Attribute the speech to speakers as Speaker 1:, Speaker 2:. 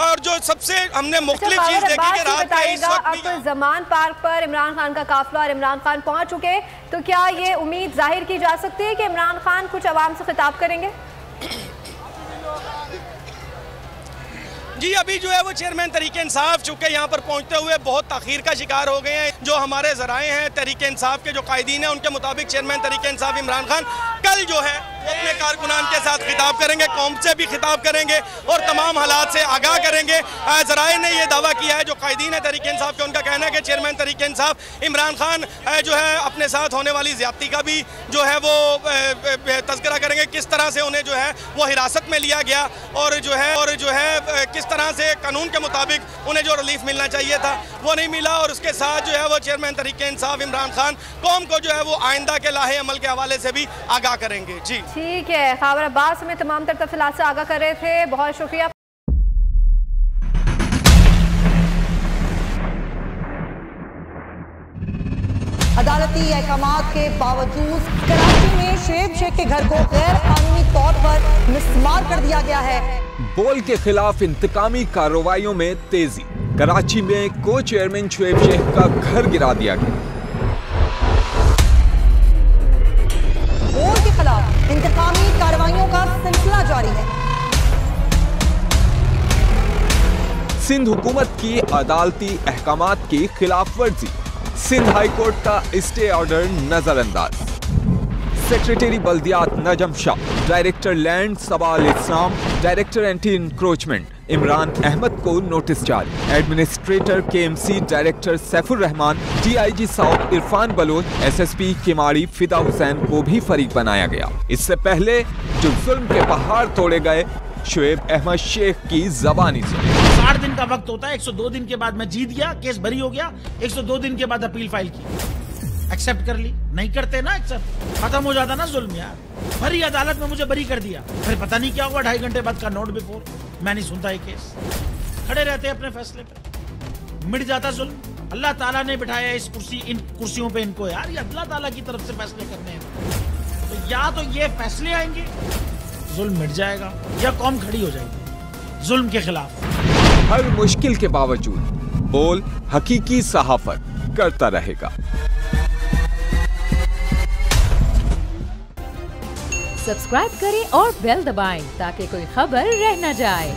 Speaker 1: और जो सबसे हमने मुख्तलिफ चीज देखी कि रात में इस वक्त
Speaker 2: ज़मान पार्क पर इमरान खान का काफिला और इमरान खान पहुंच चुके, तो क्या ये उम्मीद जाहिर की जा सकती है कि इमरान खान कुछ अवाम से खिताब करेंगे?
Speaker 1: जी अभी जो है वो चेयरमैन तहरीक इंसाफ चूँकि यहाँ पर पहुँचते हुए बहुत ताख़ीर का शिकार हो गए हैं। जो हमारे ज़राए हैं तहरीक इंसाफ के जो कायदीन हैं उनके मुताबिक चेयरमैन तहरीक इंसाफ इमरान खान कल जो है अपने कारकुनान के साथ खिताब करेंगे, कौम से भी खिताब करेंगे और तमाम हालात से आगाह करेंगे। ज़राए ने यह दावा किया है, जो कायदीन है तहरीक इंसाफ के, उनका कहना है कि चेयरमैन तहरीक इंसाफ इमरान खान जो है अपने साथ होने वाली ज़्यादती का भी जो है वो तज़किरा करेंगे, किस तरह से उन्हें जो है वो हिरासत में लिया गया और जो है किस तरह से कानून के मुताबिक उन्हें जो रिलीफ मिलना चाहिए था वो नहीं मिला। और उसके साथ जो है वो चेयरमैन तहरीक इंसाफ इमरान खान कौम को जो है वो आइंदा के लाहे अमल के हवाले से भी आगाह करेंगे। जी
Speaker 2: ठीक है, खबर अब्बास में तमाम तर तफसीलात से आगाह कर रहे थे, बहुत शुक्रिया।
Speaker 3: अदालती अहकामात के बावजूद कराची में शुएब शेख के घर को गैर कानूनी तौर पर मिसमार कर दिया गया है।
Speaker 4: बोल के खिलाफ इंतकामी कार्रवाइयों में तेजी, कराची में को चेयरमैन शुएब शेख का घर गिरा दिया गया।
Speaker 3: बोल के खिलाफ इंतकामी कार्रवाइयों का सिलसिला जारी है।
Speaker 4: सिंध हुकूमत की अदालती अहकामात की खिलाफ वर्जी, सिंध हाई कोर्ट का स्टे ऑर्डर नजरअंदाज। सेक्रेटरी बल्दियात Najam Shah, director land Sabal Islam, director anti encroachment Imran Ahmed को नोटिस जारी। Administrator KMC director Saifur Rehman, DIG south Irfan Baloch, SSP Keamari Fida Hussain को भी फरीक बनाया गया। इससे पहले जो जुल्म के पहाड़ तोड़े गए, शुएब अहमद शेख की जबानी सुनी।
Speaker 5: 60 दिन का वक्त होता है, 102 दिन के बाद मैं जीत गया, केस बरी हो गया, 102 दिन के बाद अपील फाइल की, एक्सेप्ट कर ली। नहीं करते ना एक्सेप्ट, खत्म हो जाता ना जुल्म यार। भरी अदालत में मुझे बरी कर दिया, फिर पता नहीं क्या हुआ, 2.5 घंटे बाद का नोट बिफोर, मैं नहीं सुनता ये केस, खड़े रहते अपने फैसले पे, मिट जाता जुल्म। अल्लाह ताला ने बिठाया इस इन कुर्सियों पे इनको यार, ये अल्लाह ताला की तरफ से फैसले करने हैं। तो या तो ये फैसले आएंगे, जुल्म मिट जाएगा, या कौम खड़ी हो जाएगी जुल्म के खिलाफ।
Speaker 4: हर मुश्किल के बावजूद बोल हकीकी सहाफत करता रहेगा।
Speaker 6: सब्सक्राइब करें और बेल दबाएं ताकि कोई खबर रह न जाए।